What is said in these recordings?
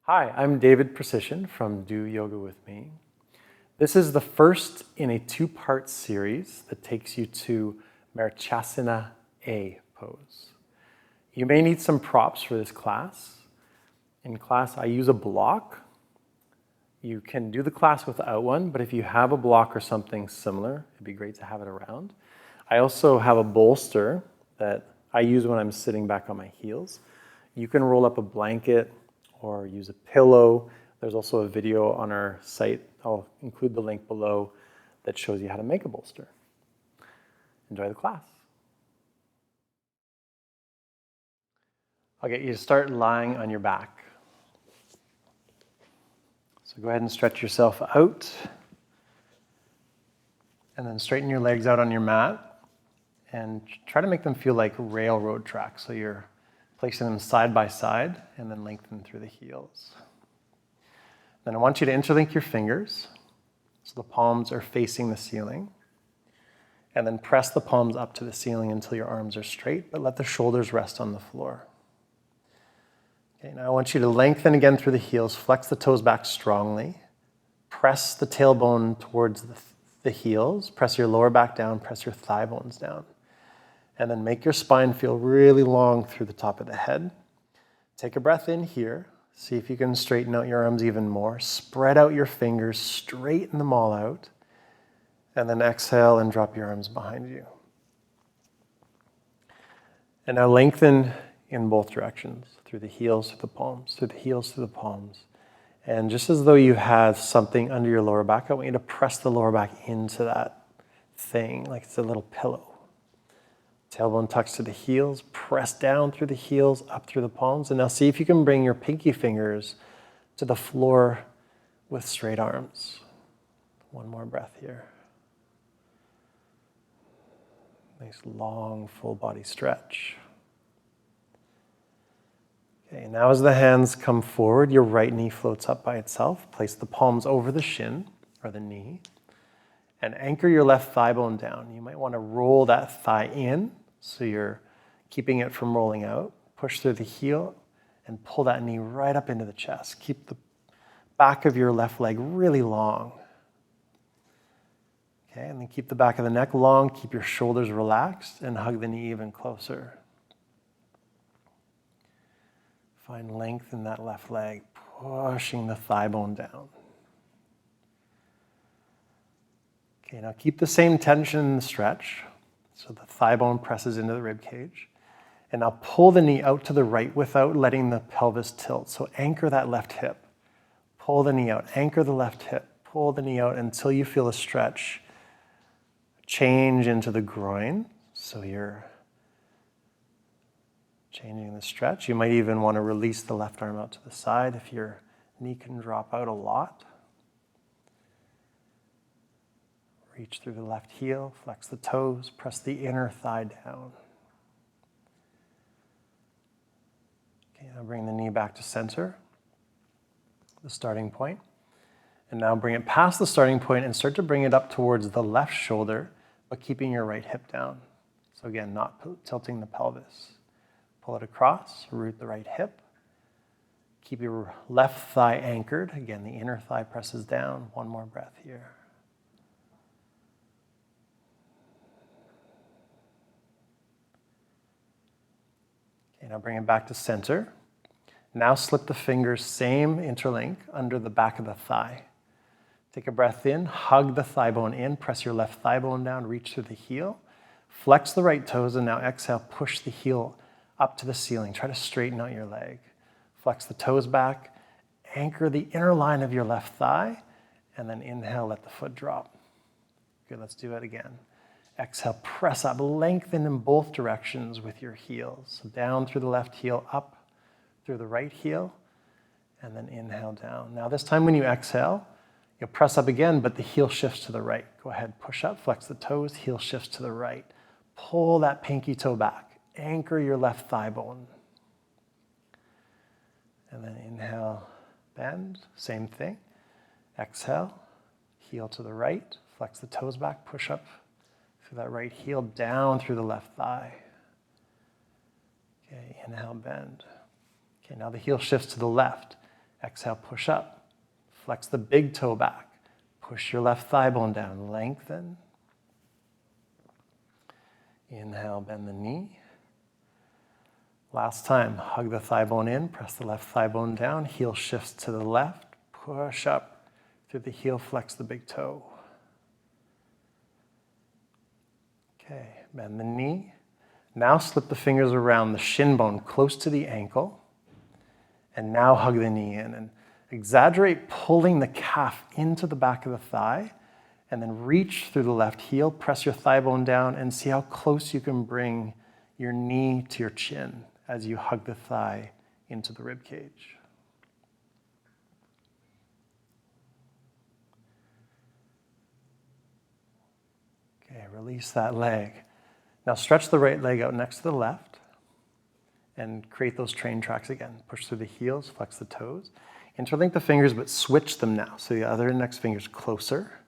Hi, I'm David Procyshyn from Do Yoga With Me. This is the first in a two-part series that takes you to Marichyasana A pose. You may need some props for this class. In class, I use a block. You can do the class without one, but if you have a block or something similar, it'd be great to have it around. I also have a bolster that I use when I'm sitting back on my heels. You can roll up a blanket or use a pillow. There's also a video on our site. I'll include the link below that shows you how to make a bolster. Enjoy the class. I'll get you to start lying on your back. So go ahead and stretch yourself out. And then straighten your legs out on your mat. And try to make them feel like railroad tracks. So you're placing them side by side and then lengthen through the heels. Then I want you to interlink your fingers so the palms are facing the ceiling. And then press the palms up to the ceiling until your arms are straight, but let the shoulders rest on the floor. Okay, now I want you to lengthen again through the heels, flex the toes back strongly, press the tailbone towards the heels, press your lower back down, press your thigh bones down. And then make your spine feel really long through the top of the head. Take a breath in here. See if you can straighten out your arms even more. Spread out your fingers, straighten them all out. And then exhale and drop your arms behind you. And now lengthen in both directions, through the heels to the palms, through the heels to the palms. And just as though you had something under your lower back, I want you to press the lower back into that thing, like it's a little pillow. Tailbone tucks to the heels, press down through the heels, up through the palms. And now see if you can bring your pinky fingers to the floor with straight arms. One more breath here. Nice long full body stretch. Okay, now as the hands come forward, your right knee floats up by itself. Place the palms over the shin or the knee and anchor your left thigh bone down. You might want to roll that thigh in so you're keeping it from rolling out. Push through the heel and pull that knee right up into the chest. Keep the back of your left leg really long. Okay, and then keep the back of the neck long, keep your shoulders relaxed, and hug the knee even closer. Find length in that left leg, pushing the thigh bone down. Okay, now keep the same tension in the stretch. So the thigh bone presses into the rib cage. And now pull the knee out to the right without letting the pelvis tilt. So anchor that left hip. Pull the knee out, anchor the left hip. Pull the knee out until you feel a stretch. Change into the groin. So you're changing the stretch. You might even want to release the left arm out to the side if your knee can drop out a lot. Reach through the left heel, flex the toes, press the inner thigh down. Okay, now bring the knee back to center, the starting point. And now bring it past the starting point and start to bring it up towards the left shoulder, but keeping your right hip down. So again, not tilting the pelvis. Pull it across, root the right hip. Keep your left thigh anchored. Again, the inner thigh presses down. One more breath here. Okay, now bring it back to center. Now slip the fingers, same interlink, under the back of the thigh. Take a breath in, hug the thigh bone in, press your left thigh bone down, reach through the heel. Flex the right toes, and now exhale, push the heel up to the ceiling. Try to straighten out your leg. Flex the toes back, anchor the inner line of your left thigh, and then inhale, let the foot drop. Good, let's do it again. Exhale, press up, lengthen in both directions with your heels. So down through the left heel, up through the right heel, and then inhale down. Now this time when you exhale, you'll press up again, but the heel shifts to the right. Go ahead, push up, flex the toes, heel shifts to the right. Pull that pinky toe back, anchor your left thigh bone. And then inhale, bend, same thing. Exhale, heel to the right, flex the toes back, push up through that right heel, down through the left thigh. Okay, inhale, bend. Okay, now the heel shifts to the left. Exhale, push up. Flex the big toe back. Push your left thigh bone down. Lengthen. Inhale, bend the knee. Last time, hug the thigh bone in, press the left thigh bone down, heel shifts to the left, push up through the heel, flex the big toe. Okay, bend the knee. Now slip the fingers around the shin bone close to the ankle, and now hug the knee in, and exaggerate pulling the calf into the back of the thigh, and then reach through the left heel, press your thigh bone down, and see how close you can bring your knee to your chin as you hug the thigh into the rib cage. Okay, release that leg. Now stretch the right leg out next to the left and create those train tracks again. Push through the heels, flex the toes. Interlink the fingers, but switch them now. So the other index finger's closer,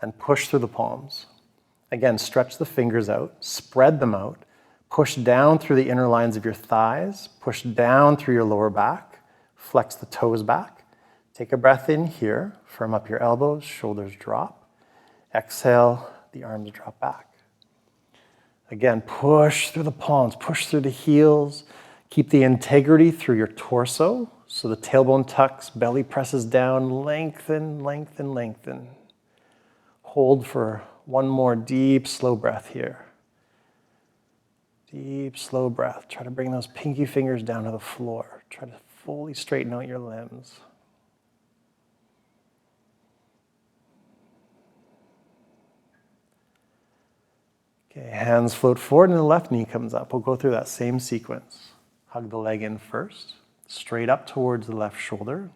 and push through the palms. Again, stretch the fingers out, spread them out, push down through the inner lines of your thighs, push down through your lower back, flex the toes back. Take a breath in here, firm up your elbows, shoulders drop. Exhale, the arms drop back. Again, push through the palms, push through the heels. Keep the integrity through your torso, so the tailbone tucks, belly presses down, lengthen, lengthen, lengthen. Hold for one more deep, slow breath here. Deep, slow breath. Try to bring those pinky fingers down to the floor. Try to fully straighten out your limbs. Okay, hands float forward and the left knee comes up. We'll go through that same sequence. Hug the leg in first, straight up towards the left shoulder.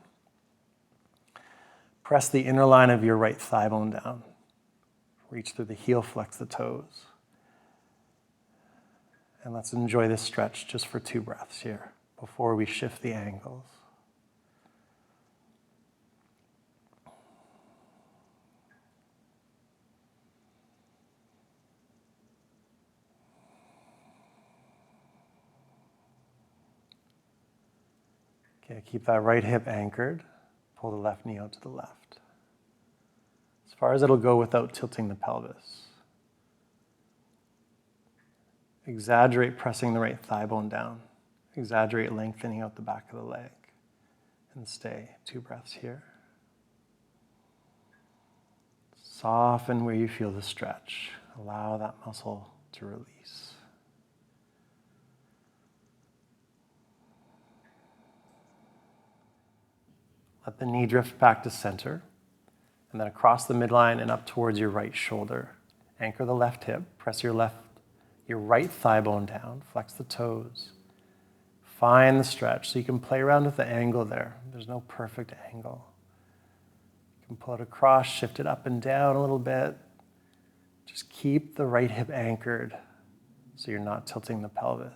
Press the inner line of your right thigh bone down. Reach through the heel, flex the toes. And let's enjoy this stretch just for 2 breaths here before we shift the angles. Okay, keep that right hip anchored. Pull the left knee out to the left. As far as it'll go without tilting the pelvis. Exaggerate pressing the right thigh bone down. Exaggerate lengthening out the back of the leg. And stay. 2 breaths here. Soften where you feel the stretch. Allow that muscle to release. Let the knee drift back to center, and then across the midline and up towards your right shoulder. Anchor the left hip, press your right thigh bone down, flex the toes. Find the stretch so you can play around with the angle there. There's no perfect angle. You can pull it across, shift it up and down a little bit. Just keep the right hip anchored so you're not tilting the pelvis.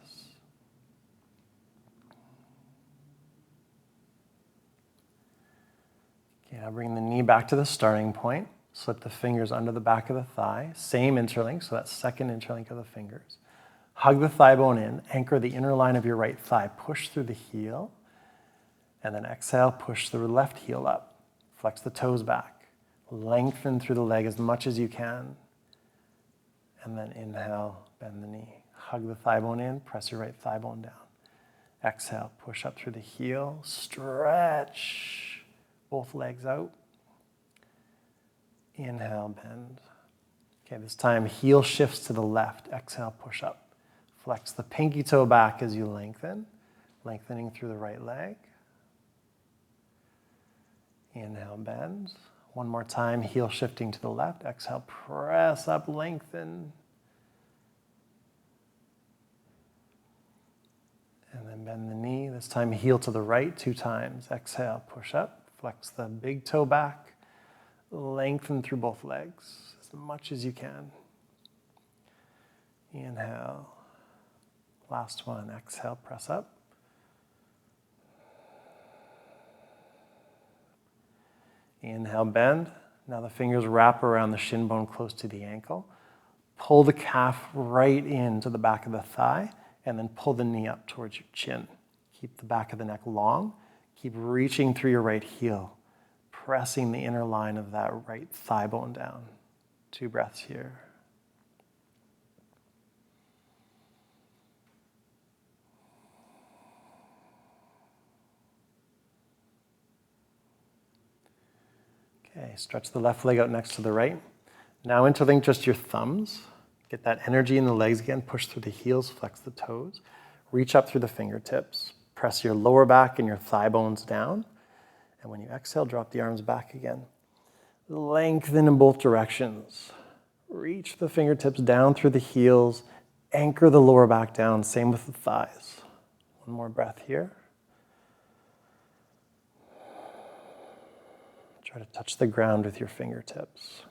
Okay, now bring the knee back to the starting point. Slip the fingers under the back of the thigh. Same interlink, so that second interlink of the fingers. Hug the thigh bone in. Anchor the inner line of your right thigh. Push through the heel. And then exhale, push the left heel up. Flex the toes back. Lengthen through the leg as much as you can. And then inhale, bend the knee. Hug the thigh bone in. Press your right thigh bone down. Exhale, push up through the heel. Stretch both legs out. Inhale, bend. Okay, this time heel shifts to the left. Exhale, push up. Flex the pinky toe back as you lengthen, lengthening through the right leg. Inhale, bend. One more time, heel shifting to the left. Exhale, press up, lengthen. And then bend the knee. This time, heel to the right 2 times. Exhale, push up. Flex the big toe back. Lengthen through both legs as much as you can. Inhale. Last one. Exhale, press up. Inhale, bend. Now the fingers wrap around the shin bone close to the ankle. Pull the calf right into the back of the thigh, and then pull the knee up towards your chin. Keep the back of the neck long. Keep reaching through your right heel, pressing the inner line of that right thigh bone down. 2 breaths here. Okay, stretch the left leg out next to the right. Now interlink just your thumbs. Get that energy in the legs again. Push through the heels, flex the toes. Reach up through the fingertips. Press your lower back and your thigh bones down. And when you exhale, drop the arms back again. Lengthen in both directions. Reach the fingertips down through the heels. Anchor the lower back down. Same with the thighs. One more breath here. Try to touch the ground with your fingertips.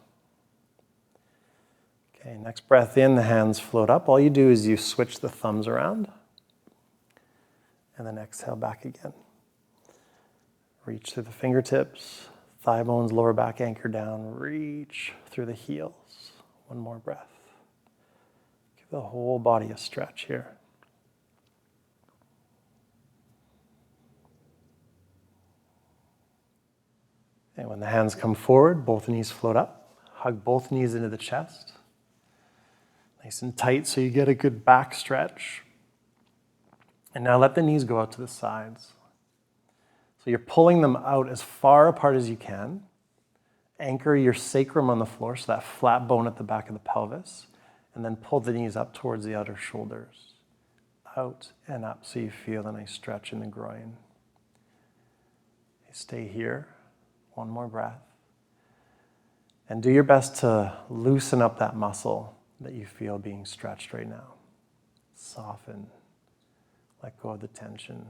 Okay, next breath in, the hands float up. All you do is you switch the thumbs around. And then exhale back again. Reach through the fingertips, thigh bones, lower back anchor down. Reach through the heels. One more breath. Give the whole body a stretch here. And when the hands come forward, both knees float up. Hug both knees into the chest. Nice and tight so you get a good back stretch. And now let the knees go out to the sides. So you're pulling them out as far apart as you can. Anchor your sacrum on the floor, so that flat bone at the back of the pelvis. And then pull the knees up towards the outer shoulders. Out and up so you feel a nice stretch in the groin. Stay here. One more breath. And do your best to loosen up that muscle that you feel being stretched right now. Soften. Let go of the tension.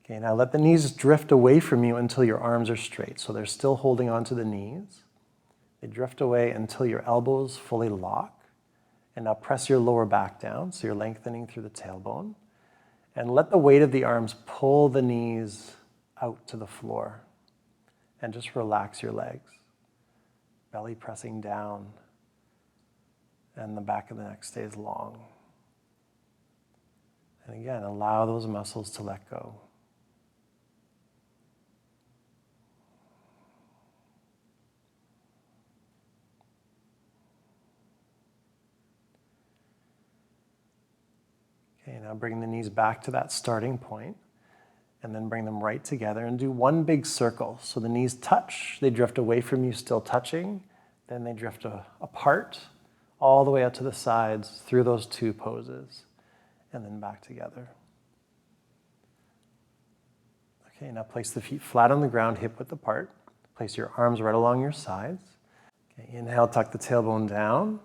Okay, now let the knees drift away from you until your arms are straight. So they're still holding onto the knees. They drift away until your elbows fully lock. And now press your lower back down, so you're lengthening through the tailbone. And let the weight of the arms pull the knees out to the floor. And just relax your legs. Belly pressing down. And the back of the neck stays long. And again, allow those muscles to let go. Okay, now bring the knees back to that starting point, and then bring them right together and do one big circle. So the knees touch, they drift away from you, still touching, then they drift apart, all the way out to the sides through those 2 poses, and then back together. Okay, now place the feet flat on the ground, hip width apart. Place your arms right along your sides. Okay, inhale, tuck the tailbone down.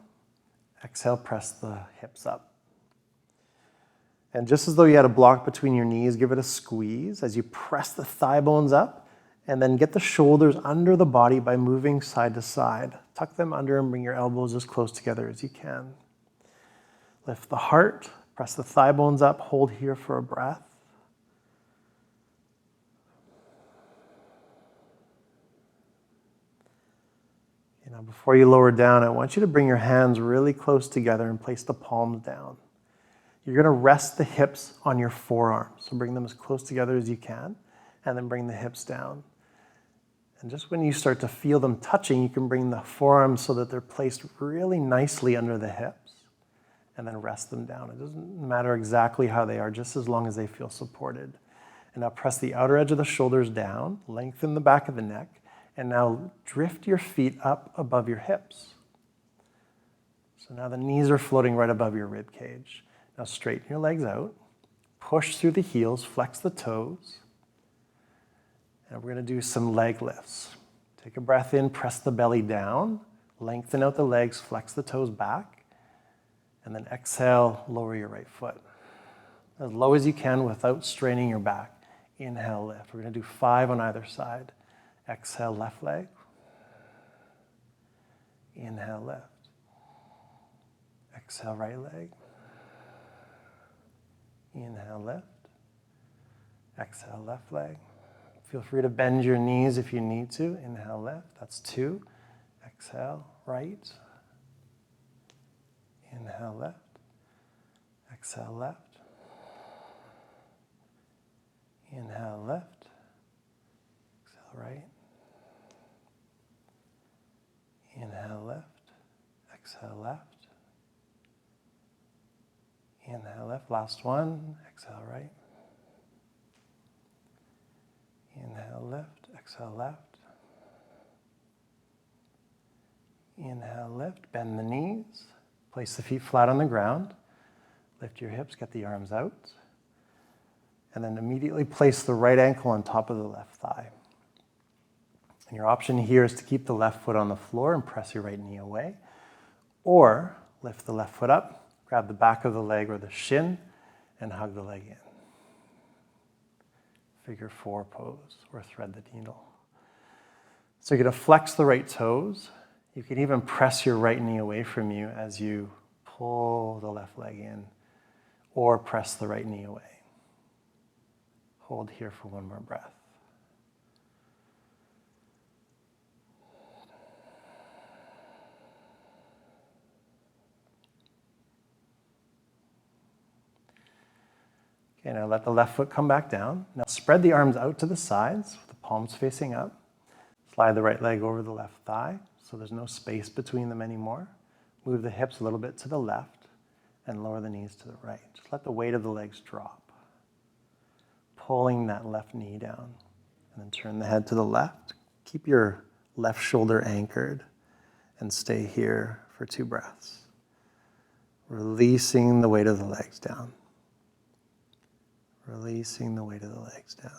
Exhale, press the hips up. And just as though you had a block between your knees, give it a squeeze as you press the thigh bones up, and then get the shoulders under the body by moving side to side. Tuck them under and bring your elbows as close together as you can. Lift the heart, press the thigh bones up, hold here for a breath. Okay, now before you lower down, I want you to bring your hands really close together and place the palms down. You're going to rest the hips on your forearms. So bring them as close together as you can, and then bring the hips down. And just when you start to feel them touching, you can bring the forearms so that they're placed really nicely under the hips, and then rest them down. It doesn't matter exactly how they are, just as long as they feel supported. And now press the outer edge of the shoulders down, lengthen the back of the neck, and now drift your feet up above your hips. So now the knees are floating right above your rib cage. Now straighten your legs out, push through the heels, flex the toes, and we're going to do some leg lifts. Take a breath in, press the belly down, lengthen out the legs, flex the toes back, and then exhale, lower your right foot. As low as you can without straining your back. Inhale, lift. We're going to do 5 on either side. Exhale, left leg. Inhale, lift. Exhale, right leg. Inhale, lift. Exhale, left leg. Feel free to bend your knees if you need to. Inhale, lift. That's 2. Exhale, right. Inhale, lift. Exhale left. Inhale left. Exhale right. Inhale left. Exhale left. Inhale left. Last one. Exhale right. Inhale left. Exhale left. Inhale left. Bend the knees. Place the feet flat on the ground. Lift your hips. Get the arms out. And then immediately place the right ankle on top of the left thigh. And your option here is to keep the left foot on the floor and press your right knee away. Or lift the left foot up, grab the back of the leg or the shin, and hug the leg in. Figure 4 pose, or thread the needle. So you're going to flex the right toes. You can even press your right knee away from you as you pull the left leg in, or press the right knee away. Hold here for one more breath. Okay, now let the left foot come back down. Now spread the arms out to the sides, with the palms facing up. Slide the right leg over the left thigh, so there's no space between them anymore. Move the hips a little bit to the left, and lower the knees to the right. Just let the weight of the legs drop. Pulling that left knee down, and then turn the head to the left. Keep your left shoulder anchored, and stay here for 2 breaths. Releasing the weight of the legs down. Releasing the weight of the legs down.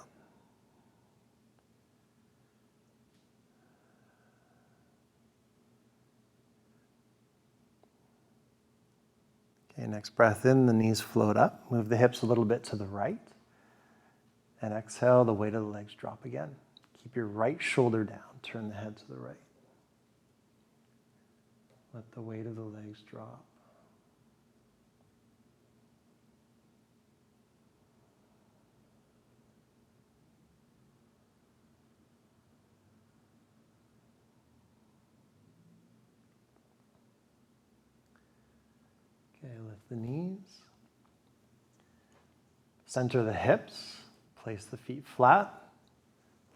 Okay, next breath in, the knees float up. Move the hips a little bit to the right. And exhale, the weight of the legs drop again. Keep your right shoulder down. Turn the head to the right. Let the weight of the legs drop. Okay, lift the knees. Center the hips. Place the feet flat.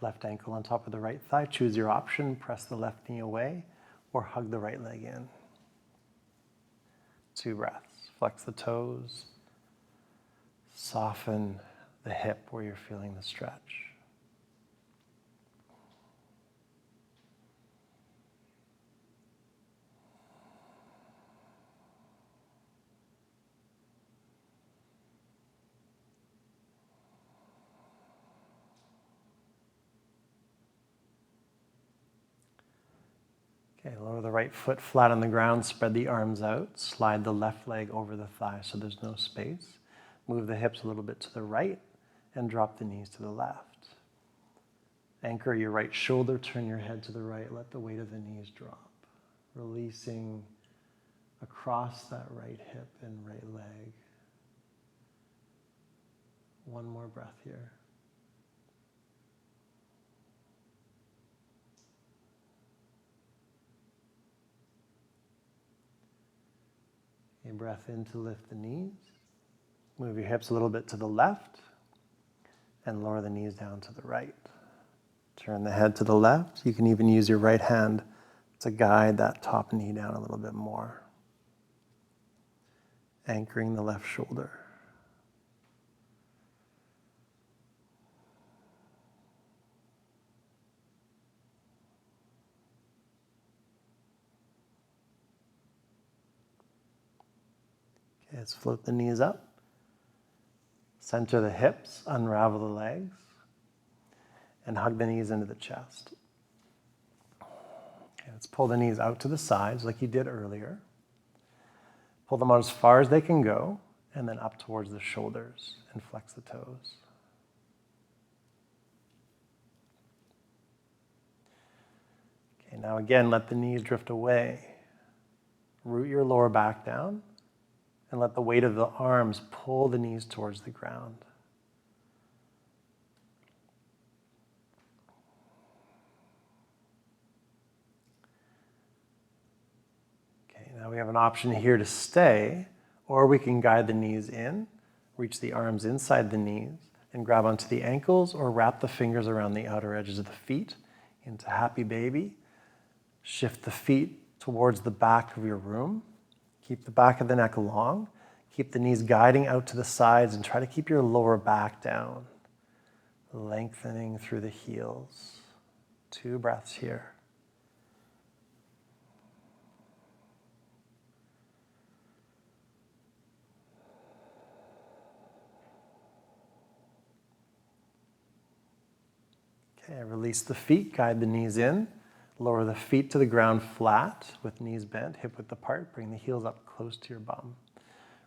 Left ankle on top of the right thigh. Choose your option. Press the left knee away or hug the right leg in. 2 breaths. Flex the toes. Soften the hip where you're feeling the stretch. Okay, lower the right foot flat on the ground, spread the arms out, slide the left leg over the thigh so there's no space. Move the hips a little bit to the right and drop the knees to the left. Anchor your right shoulder, turn your head to the right, let the weight of the knees drop. Releasing across that right hip and right leg. One more breath here. A breath in to lift the knees. Move your hips a little bit to the left and lower the knees down to the right. Turn the head to the left. You can even use your right hand to guide that top knee down a little bit more. Anchoring the left shoulder. Okay, let's float the knees up. Center the hips, unravel the legs, and hug the knees into the chest. Okay, let's pull the knees out to the sides like you did earlier. Pull them out as far as they can go, and then up towards the shoulders, and flex the toes. Okay, now again, let the knees drift away. Root your lower back down, and let the weight of the arms pull the knees towards the ground. Okay, now we have an option here to stay, Or we can guide the knees in, reach the arms inside the knees, and grab onto the ankles or wrap the fingers around the outer edges of the feet into happy baby. Shift the feet towards the back of your room. Keep the back of the neck long. Keep the knees guiding out to the sides and try to keep your lower back down. Lengthening through the heels. 2 breaths here. Okay, release the feet, guide the knees in. Lower the feet to the ground flat with knees bent, hip width apart. Bring the heels up close to your bum.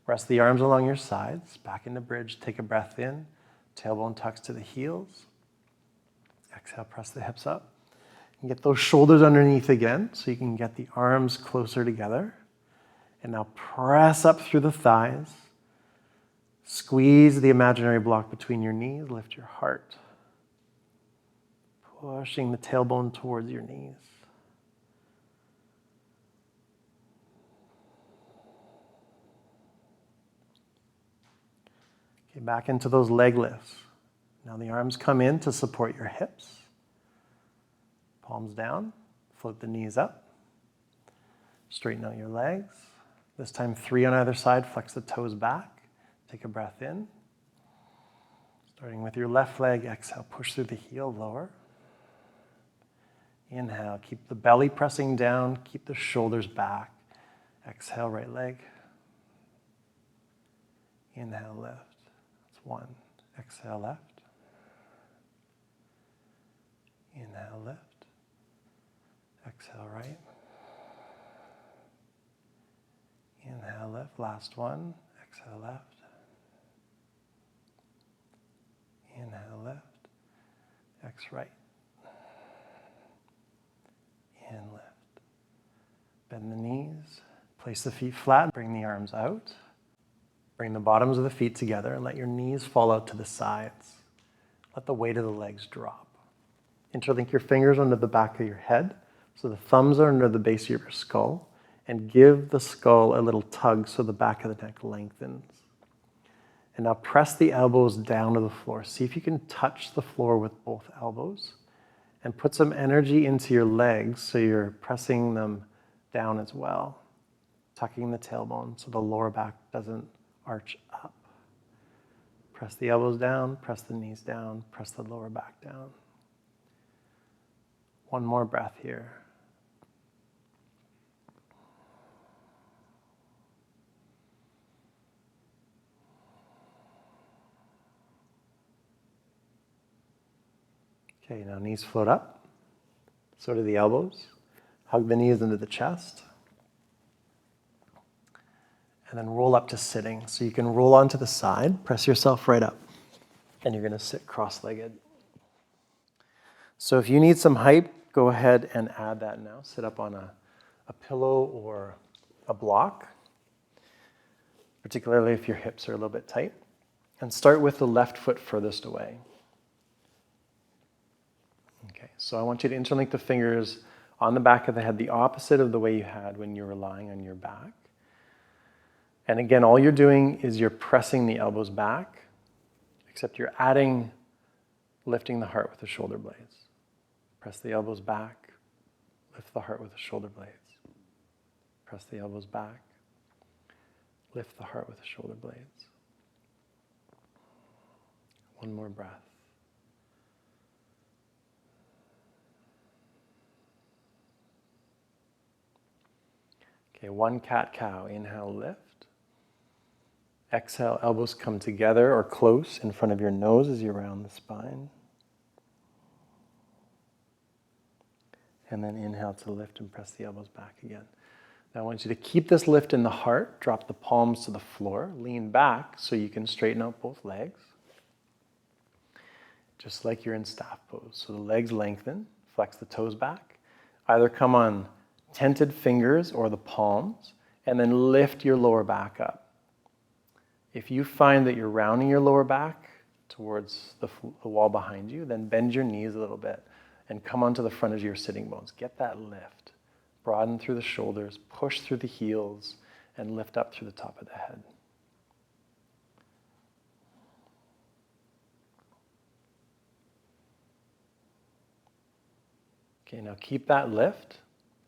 Rest the arms along your sides, back into bridge. Take a breath in. Tailbone tucks to the heels. Exhale, press the hips up. And get those shoulders underneath again so you can get the arms closer together. And now press up through the thighs. Squeeze the imaginary block between your knees. Lift your heart. Pushing the tailbone towards your knees. Okay, back into those leg lifts. Now the arms come in to support your hips. Palms down, float the knees up. Straighten out your legs. This time 3 on either side, flex the toes back. Take a breath in. Starting with your left leg, exhale, push through the heel, lower. Inhale, keep the belly pressing down, keep the shoulders back. Exhale, right leg. Inhale, lift. That's 1. Exhale, left. Inhale, lift. Exhale, right. Inhale, lift. Last one. Exhale, left. Inhale, lift. Exhale, right. And lift. Bend the knees. Place the feet flat. Bring the arms out. Bring the bottoms of the feet together and let your knees fall out to the sides. Let the weight of the legs drop. Interlink your fingers under the back of your head so the thumbs are under the base of your skull, and give the skull a little tug so the back of the neck lengthens. And now press the elbows down to the floor. See if you can touch the floor with both elbows. And put some energy into your legs so you're pressing them down as well. Tucking the tailbone so the lower back doesn't arch up. Press the elbows down, press the knees down, press the lower back down. 1 more breath here. Okay, now knees float up. So do the elbows. Hug the knees into the chest. And then roll up to sitting. So you can roll onto the side, press yourself right up. And you're going to sit cross-legged. So if you need some height, go ahead and add that now. Sit up on a pillow or a block, particularly if your hips are a little bit tight. And start with the left foot furthest away. Okay, so I want you to interlink the fingers on the back of the head, the opposite of the way you had when you were lying on your back. And again, all you're doing is you're pressing the elbows back, except you're adding, lifting the heart with the shoulder blades. Press the elbows back, lift the heart with the shoulder blades. Press the elbows back, lift the heart with the shoulder blades. 1 more breath. Okay, 1 cat-cow. Inhale, lift. Exhale, elbows come together or close in front of your nose as you round the spine. And then inhale to lift and press the elbows back again. Now I want you to keep this lift in the heart. Drop the palms to the floor. Lean back so you can straighten out both legs. Just like you're in staff pose. So the legs lengthen. Flex the toes back. Either come on tented fingers or the palms, and then lift your lower back up. If you find that you're rounding your lower back towards the wall behind you, then bend your knees a little bit and come onto the front of your sitting bones. Get that lift. Broaden through the shoulders, push through the heels, and lift up through the top of the head. Okay, now keep that lift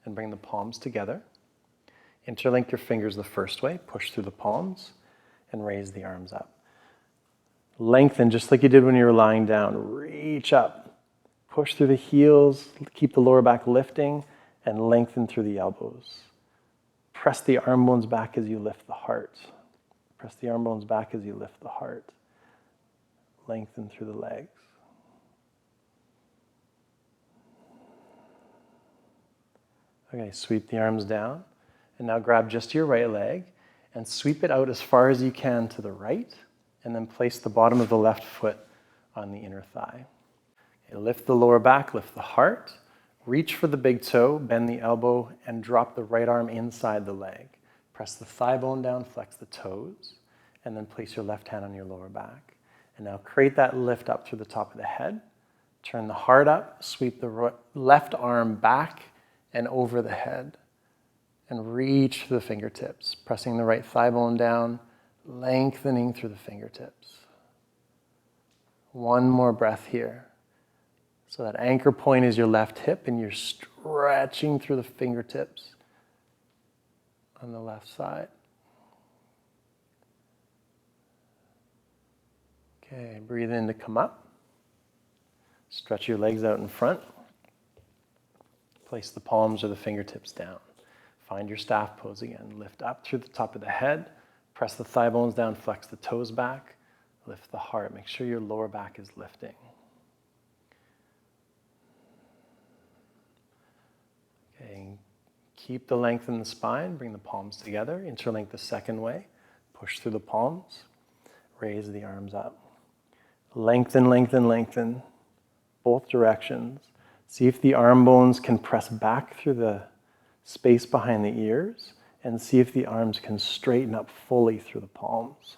and bring the palms together. Interlink your fingers the first way, push through the palms, and raise the arms up. Lengthen just like you did when you were lying down. Reach up. Push through the heels, keep the lower back lifting, and lengthen through the elbows. Press the arm bones back as you lift the heart. Press the arm bones back as you lift the heart. Lengthen through the legs. Okay, sweep the arms down. And now grab just your right leg and sweep it out as far as you can to the right, and then place the bottom of the left foot on the inner thigh. Okay, lift the lower back, lift the heart, reach for the big toe, bend the elbow, and drop the right arm inside the leg. Press the thigh bone down, flex the toes, and then place your left hand on your lower back. And now create that lift up through the top of the head. Turn the heart up, sweep the left arm back and over the head. And reach through the fingertips, pressing the right thigh bone down, lengthening through the fingertips. One more breath here. So that anchor point is your left hip, and you're stretching through the fingertips on the left side. Okay, breathe in to come up. Stretch your legs out in front. Place the palms or the fingertips down. Find your staff pose again. Lift up through the top of the head. Press the thigh bones down, flex the toes back. Lift the heart. Make sure your lower back is lifting. Okay, keep the length in the spine. Bring the palms together. Interlink the second way. Push through the palms. Raise the arms up. Lengthen, lengthen, lengthen. Both directions. See if the arm bones can press back through the space behind the ears, and see if the arms can straighten up fully through the palms.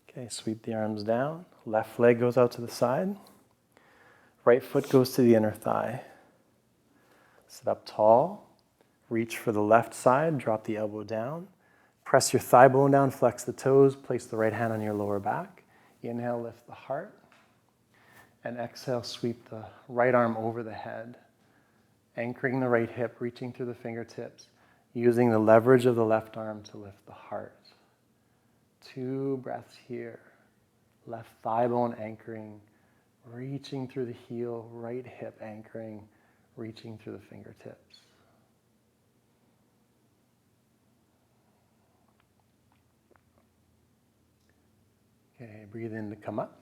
Okay, sweep the arms down. Left leg goes out to the side. Right foot goes to the inner thigh. Sit up tall. Reach for the left side. Drop the elbow down. Press your thigh bone down. Flex the toes. Place the right hand on your lower back. Inhale, lift the heart. And exhale, sweep the right arm over the head, anchoring the right hip, reaching through the fingertips, using the leverage of the left arm to lift the heart. 2 breaths here. Left thigh bone anchoring, reaching through the heel, right hip anchoring, reaching through the fingertips. Okay, breathe in to come up.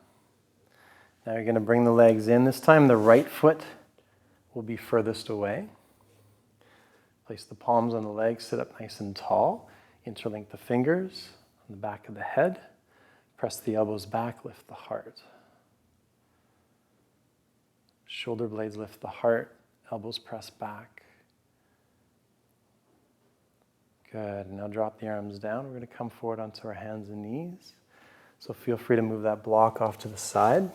Now you're going to bring the legs in. This time the right foot will be furthest away. Place the palms on the legs, sit up nice and tall. Interlink the fingers on the back of the head. Press the elbows back, lift the heart. Shoulder blades lift the heart, elbows press back. Good. Now drop the arms down. We're going to come forward onto our hands and knees. So feel free to move that block off to the side.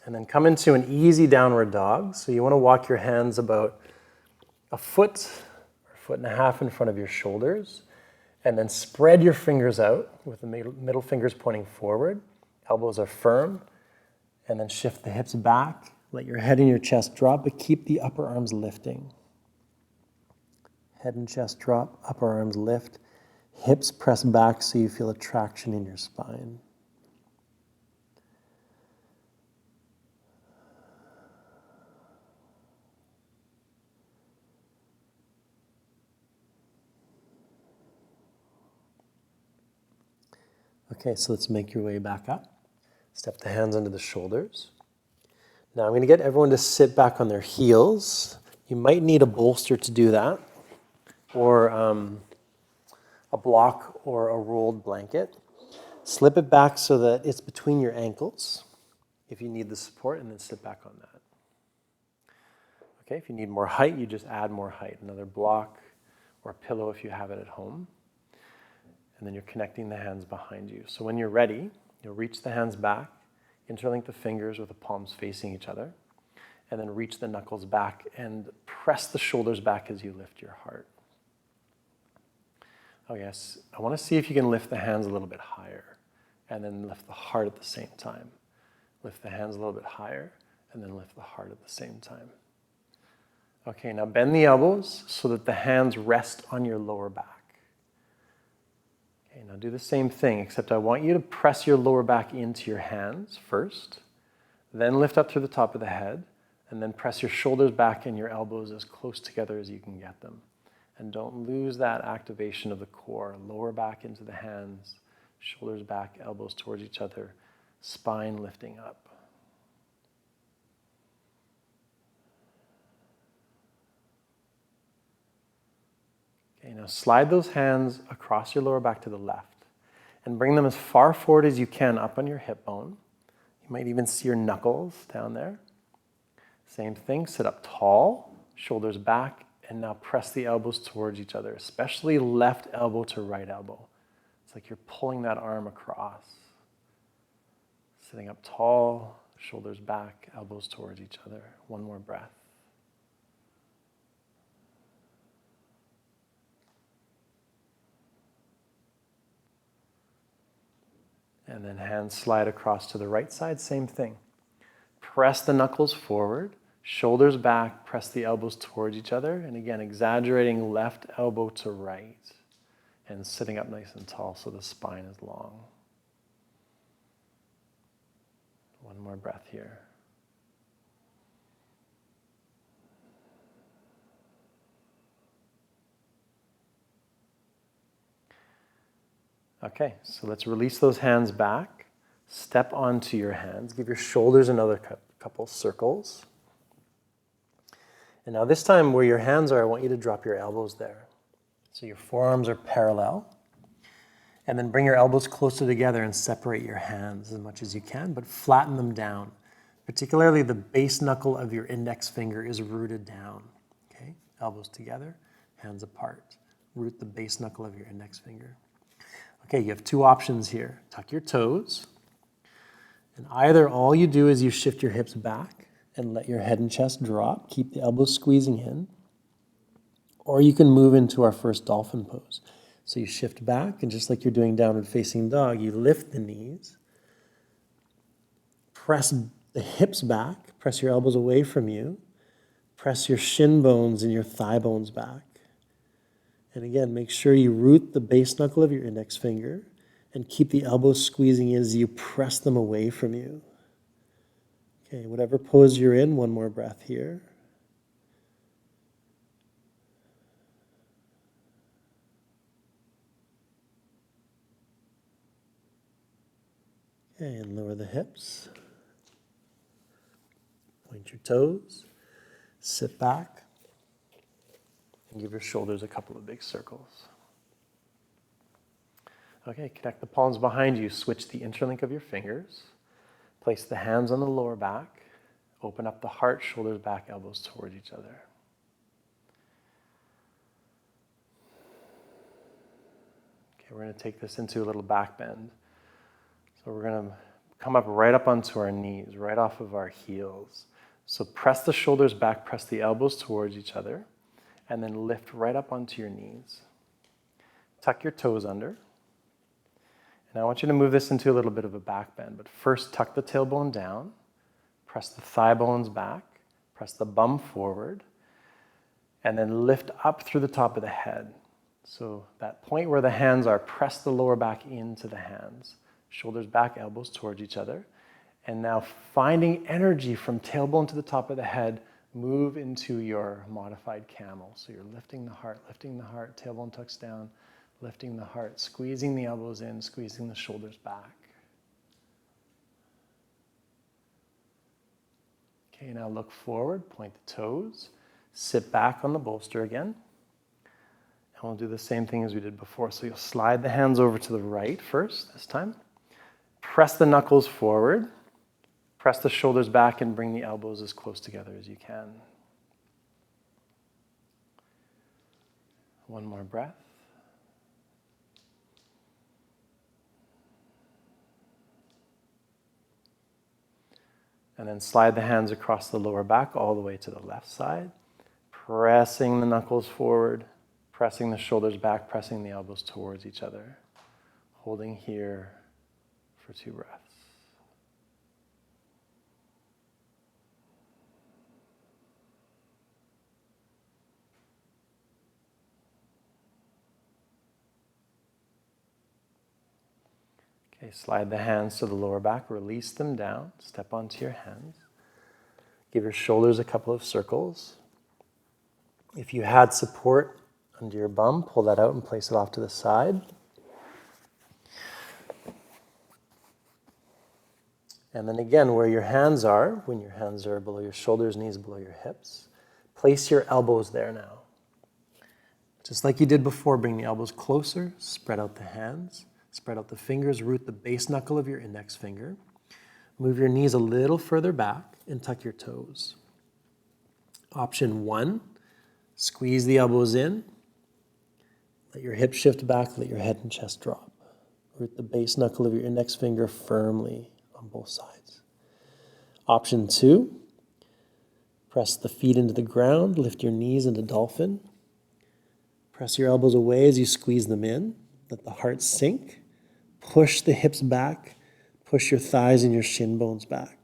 And then come into an easy downward dog. So you want to walk your hands about a foot or 1.5 feet in front of your shoulders. And then spread your fingers out with the middle fingers pointing forward. Elbows are firm. And then shift the hips back. Let your head and your chest drop, but keep the upper arms lifting. Head and chest drop, upper arms lift. Hips press back so you feel a traction in your spine. Okay, so let's make your way back up. Step the hands under the shoulders. Now I'm going to get everyone to sit back on their heels. You might need a bolster to do that, or a block or a rolled blanket. Slip it back so that it's between your ankles if you need the support, and then sit back on that. Okay, if you need more height, you just add more height. Another block or pillow if you have it at home. And then you're connecting the hands behind you. So when you're ready, you'll reach the hands back, Interlink the fingers with the palms facing each other, and then reach the knuckles back and press the shoulders back as you lift your heart. Oh yes, I want to see if you can lift the hands a little bit higher, and then lift the heart at the same time. Lift the hands a little bit higher, and then lift the heart at the same time. Okay, now bend the elbows so that the hands rest on your lower back. Okay, now do the same thing, except I want you to press your lower back into your hands first, then lift up through the top of the head, and then press your shoulders back and your elbows as close together as you can get them. And don't lose that activation of the core. Lower back into the hands, shoulders back, elbows towards each other, spine lifting up. Okay, now slide those hands across your lower back to the left and bring them as far forward as you can up on your hip bone. You might even see your knuckles down there. Same thing, sit up tall, shoulders back, and now press the elbows towards each other, especially left elbow to right elbow. It's like you're pulling that arm across. Sitting up tall, shoulders back, elbows towards each other. One more breath. And then hands slide across to the right side, same thing. Press the knuckles forward, shoulders back, press the elbows towards each other, and again, exaggerating left elbow to right, and sitting up nice and tall so the spine is long. One more breath here. Okay, so let's release those hands back. Step onto your hands. Give your shoulders another couple circles. And now this time where your hands are, I want you to drop your elbows there. So your forearms are parallel. And then bring your elbows closer together and separate your hands as much as you can, but flatten them down. Particularly the base knuckle of your index finger is rooted down. Okay, elbows together, hands apart. Root the base knuckle of your index finger. Okay, you have two options here. Tuck your toes. And either all you do is you shift your hips back and let your head and chest drop. Keep the elbows squeezing in. Or you can move into our first dolphin pose. So you shift back, and just like you're doing downward facing dog, you lift the knees. Press the hips back. Press your elbows away from you. Press your shin bones and your thigh bones back. And again, make sure you root the base knuckle of your index finger and keep the elbows squeezing in as you press them away from you. Okay, whatever pose you're in, one more breath here. Okay, and lower the hips. Point your toes. Sit back. And give your shoulders a couple of big circles. Okay, connect the palms behind you. Switch the interlink of your fingers. Place the hands on the lower back. Open up the heart, shoulders back, elbows towards each other. Okay, we're going to take this into a little back bend. So we're going to come up right up onto our knees, right off of our heels. So press the shoulders back, press the elbows towards each other, and then lift right up onto your knees. Tuck your toes under. And I want you to move this into a little bit of a back bend, but first tuck the tailbone down, press the thigh bones back, press the bum forward, and then lift up through the top of the head. So that point where the hands are, press the lower back into the hands. Shoulders back, elbows towards each other. And now finding energy from tailbone to the top of the head, move into your modified camel. So you're lifting the heart, tailbone tucks down, lifting the heart, squeezing the elbows in, squeezing the shoulders back. Okay, now look forward, point the toes, sit back on the bolster again. And we'll do the same thing as we did before. So you'll slide the hands over to the right first, this time. Press the knuckles forward. Press the shoulders back and bring the elbows as close together as you can. One more breath. And then slide the hands across the lower back all the way to the left side, pressing the knuckles forward, pressing the shoulders back, pressing the elbows towards each other. Holding here for 2 breaths. Okay, slide the hands to the lower back, release them down, step onto your hands. Give your shoulders a couple of circles. If you had support under your bum, pull that out and place it off to the side. And then again, where your hands are, when your hands are below your shoulders, knees below your hips, place your elbows there now. Just like you did before, bring the elbows closer, spread out the hands. Spread out the fingers, root the base knuckle of your index finger. Move your knees a little further back and tuck your toes. Option 1, squeeze the elbows in. Let your hips shift back, let your head and chest drop. Root the base knuckle of your index finger firmly on both sides. Option 2, press the feet into the ground, lift your knees into dolphin. Press your elbows away as you squeeze them in. Let the heart sink. Push the hips back. Push your thighs and your shin bones back.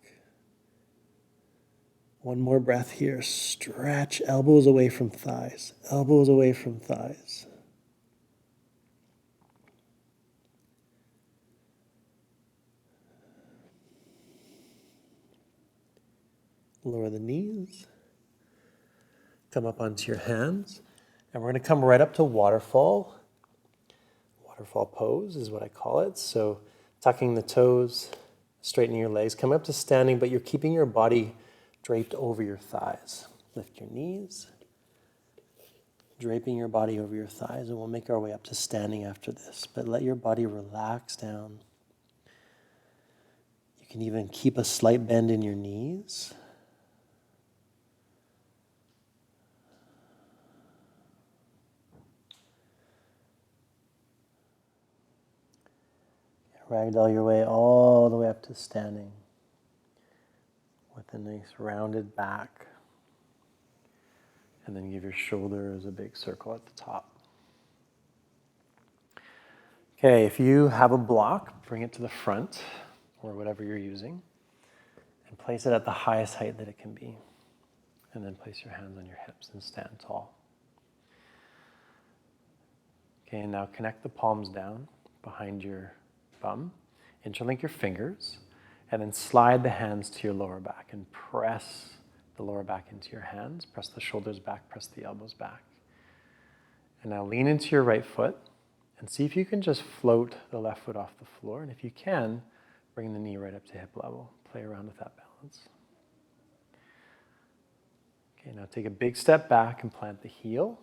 One more breath here. Stretch elbows away from thighs. Elbows away from thighs. Lower the knees. Come up onto your hands. And we're going to come right up to waterfall. Waterfall pose is what I call it. So tucking the toes, straightening your legs, come up to standing, but you're keeping your body draped over your thighs. Lift your knees, draping your body over your thighs, and we'll make our way up to standing after this. But let your body relax down. You can even keep a slight bend in your knees. Ragdoll your way all the way up to standing with a nice rounded back. And then give your shoulders a big circle at the top. Okay, if you have a block, bring it to the front or whatever you're using and place it at the highest height that it can be. And then place your hands on your hips and stand tall. Okay, and now connect the palms down behind your bum, interlink your fingers, and then slide the hands to your lower back and press the lower back into your hands. Press the shoulders back, press the elbows back. And now lean into your right foot and see if you can just float the left foot off the floor. And if you can, bring the knee right up to hip level. Play around with that balance. Okay, now take a big step back and plant the heel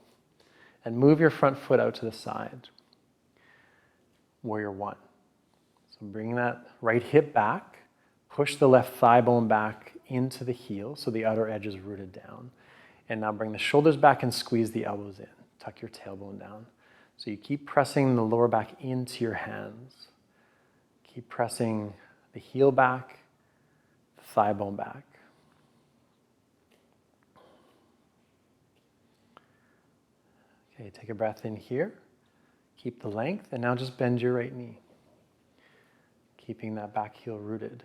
and move your front foot out to the side. Warrior 1. So bring that right hip back, push the left thigh bone back into the heel so the outer edge is rooted down. And now bring the shoulders back and squeeze the elbows in. Tuck your tailbone down. So you keep pressing the lower back into your hands. Keep pressing the heel back, the thigh bone back. Okay, take a breath in here. Keep the length, and now just bend your right knee. Keeping that back heel rooted.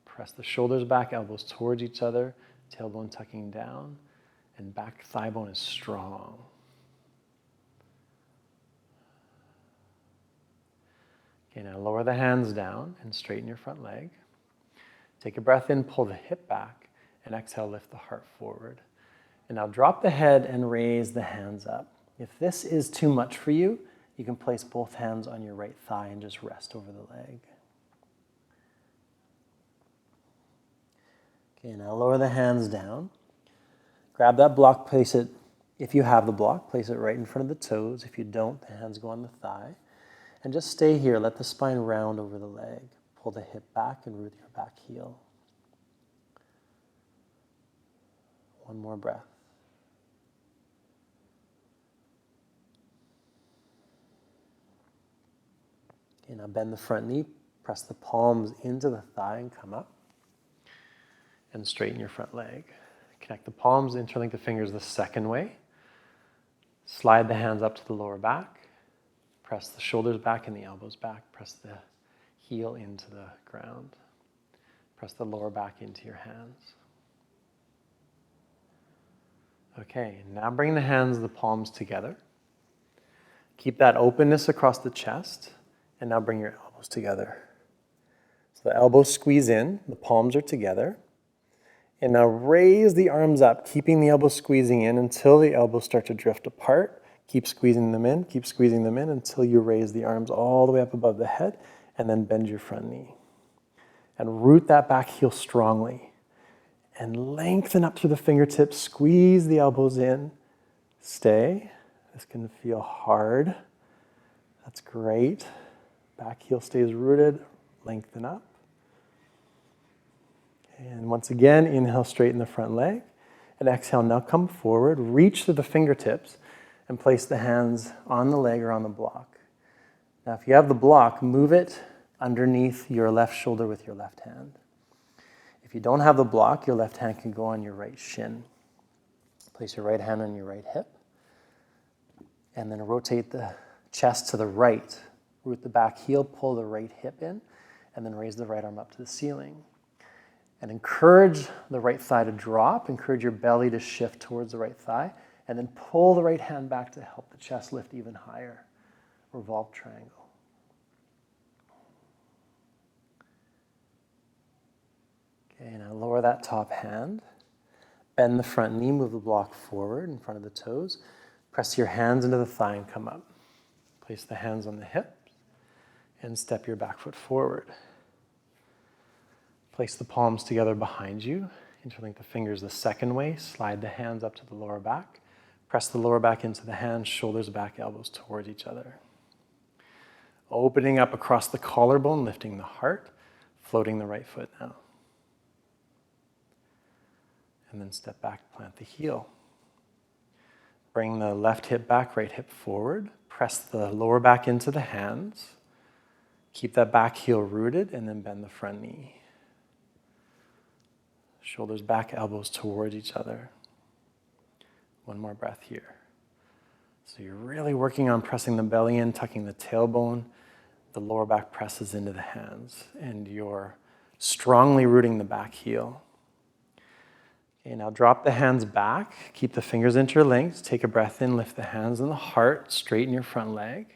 Press the shoulders back, elbows towards each other, tailbone tucking down, and back thigh bone is strong. Okay, now lower the hands down and straighten your front leg. Take a breath in, pull the hip back, and exhale, lift the heart forward. And now drop the head and raise the hands up. If this is too much for you, you can place both hands on your right thigh and just rest over the leg. Okay, now lower the hands down. Grab that block, place it, if you have the block, place it right in front of the toes. If you don't, the hands go on the thigh. And just stay here. Let the spine round over the leg. Pull the hip back and root your back heel. One more breath. Okay, now bend the front knee. Press the palms into the thigh and come up. and straighten your front leg. Connect the palms, interlink the fingers the second way. Slide the hands up to the lower back. Press the shoulders back and the elbows back. Press the heel into the ground. Press the lower back into your hands. Okay, now bring the hands, the palms together. Keep that openness across the chest, and now bring your elbows together. So the elbows squeeze in, the palms are together. And now raise the arms up, keeping the elbows squeezing in until the elbows start to drift apart. Keep squeezing them in until you raise the arms all the way up above the head, and then bend your front knee. And root that back heel strongly. And lengthen up through the fingertips, squeeze the elbows in. Stay. This can feel hard. That's great. Back heel stays rooted, lengthen up. And once again, inhale, straighten the front leg. And exhale, now come forward, reach to the fingertips, and place the hands on the leg or on the block. Now, if you have the block, move it underneath your left shoulder with your left hand. If you don't have the block, your left hand can go on your right shin. Place your right hand on your right hip. And then rotate the chest to the right. Root the back heel, pull the right hip in, and then raise the right arm up to the ceiling. And encourage the right thigh to drop. Encourage your belly to shift towards the right thigh. And then pull the right hand back to help the chest lift even higher. Revolve triangle. Okay, now lower that top hand. Bend the front knee, move the block forward in front of the toes. Press your hands into the thigh and come up. Place the hands on the hips and step your back foot forward. Place the palms together behind you. Interlink the fingers the second way. Slide the hands up to the lower back. Press the lower back into the hands, shoulders back, elbows towards each other. Opening up across the collarbone, lifting the heart, floating the right foot now. And then step back, plant the heel. Bring the left hip back, right hip forward. Press the lower back into the hands. Keep that back heel rooted, and then bend the front knee. Shoulders back, elbows towards each other. One more breath here. So you're really working on pressing the belly in, tucking the tailbone. The lower back presses into the hands, and you're strongly rooting the back heel. Okay, now drop the hands back. Keep the fingers interlinked. Take a breath in, lift the hands and the heart, straighten your front leg,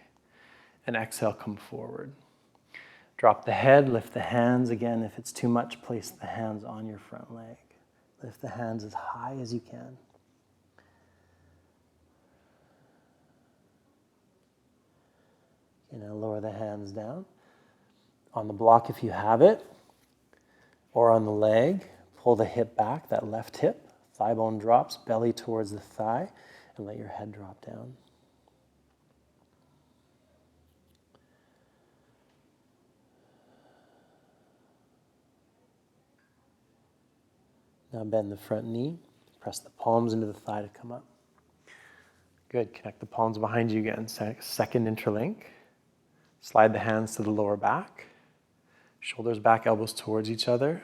and exhale, come forward. Drop the head, lift the hands. Again, if it's too much, place the hands on your front leg. Lift the hands as high as you can. Okay, now lower the hands down. On the block if you have it, or on the leg, pull the hip back, that left hip. Thigh bone drops, belly towards the thigh, and let your head drop down. Now bend the front knee. Press the palms into the thigh to come up. Good. Connect the palms behind you again. Second interlink. Slide the hands to the lower back. Shoulders back, elbows towards each other.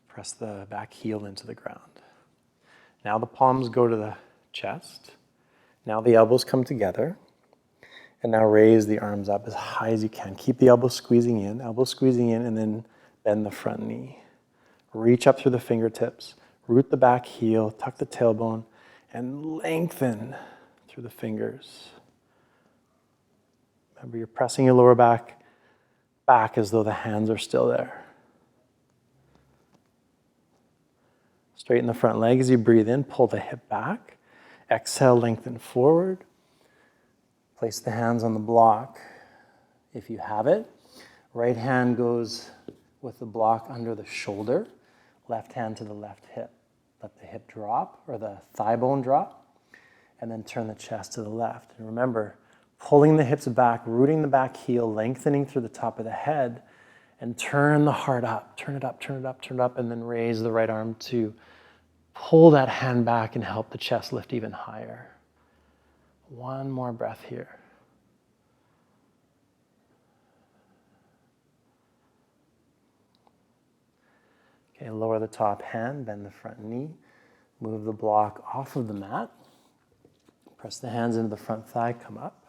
Press the back heel into the ground. Now the palms go to the chest. Now the elbows come together. And now raise the arms up as high as you can. Keep the elbows squeezing in, and then bend the front knee. Reach up through the fingertips, root the back heel, tuck the tailbone, and lengthen through the fingers. Remember, you're pressing your lower back as though the hands are still there. Straighten the front leg as you breathe in, pull the hip back. Exhale, lengthen forward. Place the hands on the block if you have it. Right hand goes with the block under the shoulder. Left hand to the left hip. Let the hip drop, or the thigh bone drop, and then turn the chest to the left. And remember, pulling the hips back, rooting the back heel, lengthening through the top of the head, and turn the heart up. Turn it up, turn it up, turn it up, and then raise the right arm to pull that hand back and help the chest lift even higher. One more breath here. Okay, lower the top hand, bend the front knee, move the block off of the mat. Press the hands into the front thigh, come up.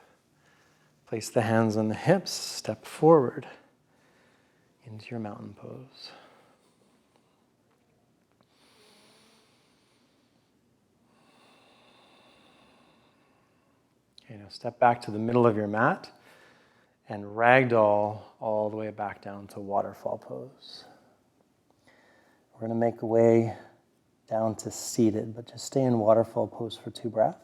Place the hands on the hips, step forward into your mountain pose. Okay, now step back to the middle of your mat and ragdoll all the way back down to waterfall pose. We're going to make a way down to seated, but just stay in waterfall pose for 2 breaths.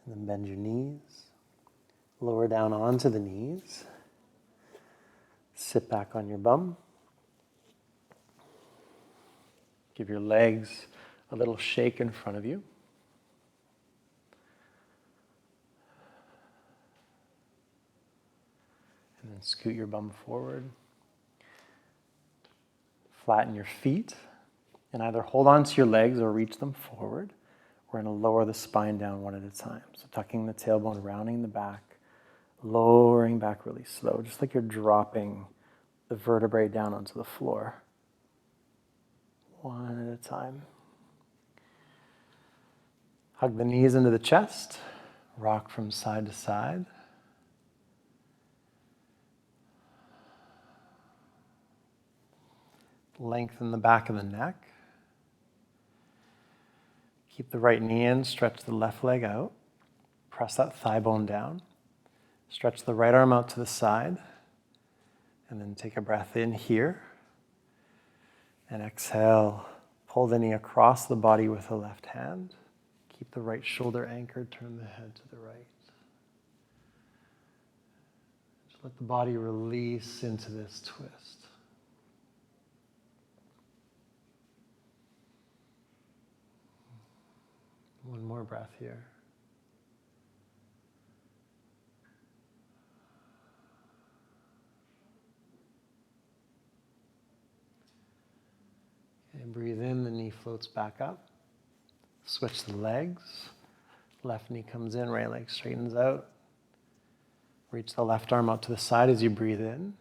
And then bend your knees, lower down onto the knees, sit back on your bum. Give your legs a little shake in front of you. And then scoot your bum forward. Flatten your feet and either hold on to your legs or reach them forward. We're going to lower the spine down one at a time. So tucking the tailbone, rounding the back, lowering back really slow, just like you're dropping the vertebrae down onto the floor. One at a time. Hug the knees into the chest, rock from side to side. Lengthen the back of the neck. Keep the right knee in, stretch the left leg out. Press that thigh bone down. Stretch the right arm out to the side. And then take a breath in here. And exhale, pull the knee across the body with the left hand. Keep the right shoulder anchored, turn the head to the right. Just let the body release into this twist. One more breath here. Okay, breathe in, the knee floats back up. Switch the legs. Left knee comes in, right leg straightens out. Reach the left arm out to the side as you breathe in.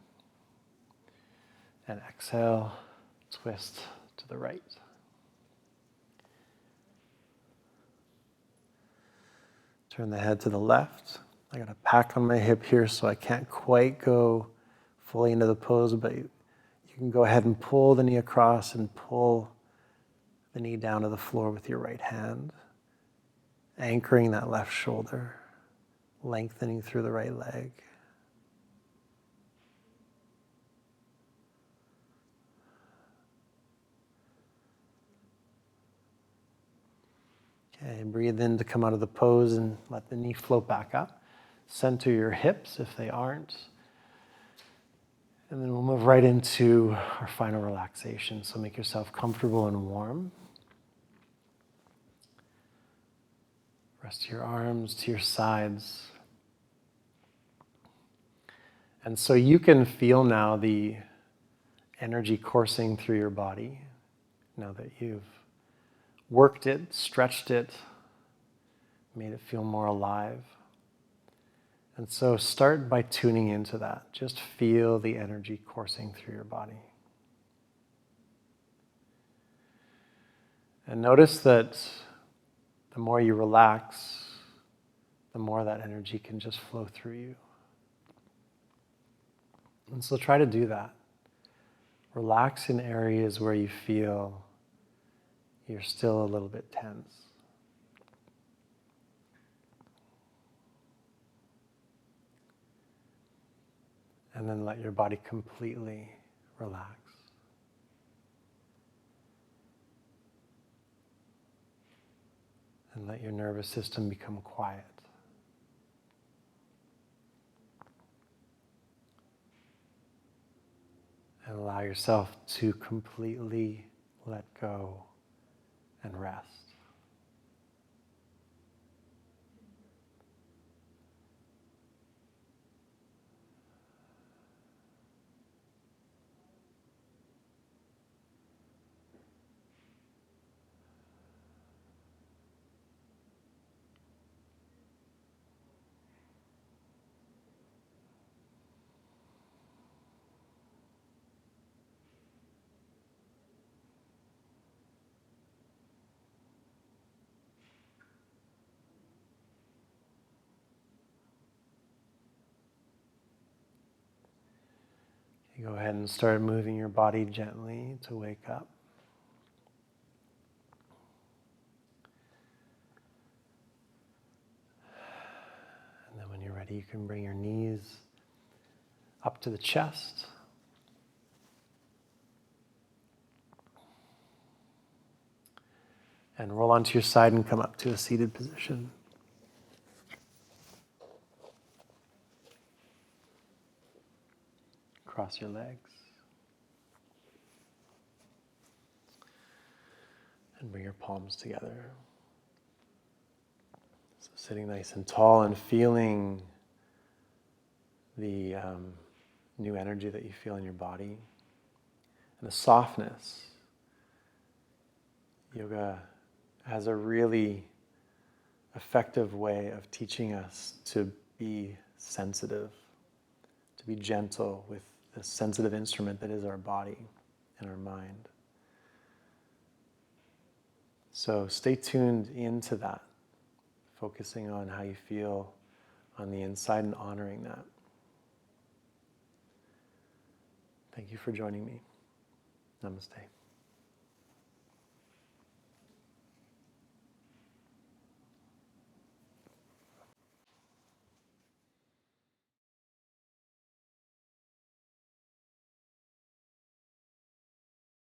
And exhale, twist to the right. Turn the head to the left. I got a pack on my hip here, so I can't quite go fully into the pose, but you can go ahead and pull the knee across and pull the knee down to the floor with your right hand, anchoring that left shoulder, lengthening through the right leg. Okay, breathe in to come out of the pose and let the knee float back up. Center your hips if they aren't. And then we'll move right into our final relaxation. So make yourself comfortable and warm. Rest your arms to your sides. And so you can feel now the energy coursing through your body, now that you've worked it, stretched it, made it feel more alive. And so start by tuning into that. Just feel the energy coursing through your body. And notice that the more you relax, the more that energy can just flow through you. And so try to do that. Relax in areas where you feel you're still a little bit tense. And then let your body completely relax. And let your nervous system become quiet. And allow yourself to completely let go and rest. You go ahead and start moving your body gently to wake up. And then when you're ready, you can bring your knees up to the chest. And roll onto your side and come up to a seated position. Cross your legs. And bring your palms together. So sitting nice and tall and feeling the new energy that you feel in your body and the softness. Yoga has a really effective way of teaching us to be sensitive, to be gentle with the sensitive instrument that is our body and our mind. So stay tuned into that, focusing on how you feel on the inside and honoring that. Thank you for joining me. Namaste.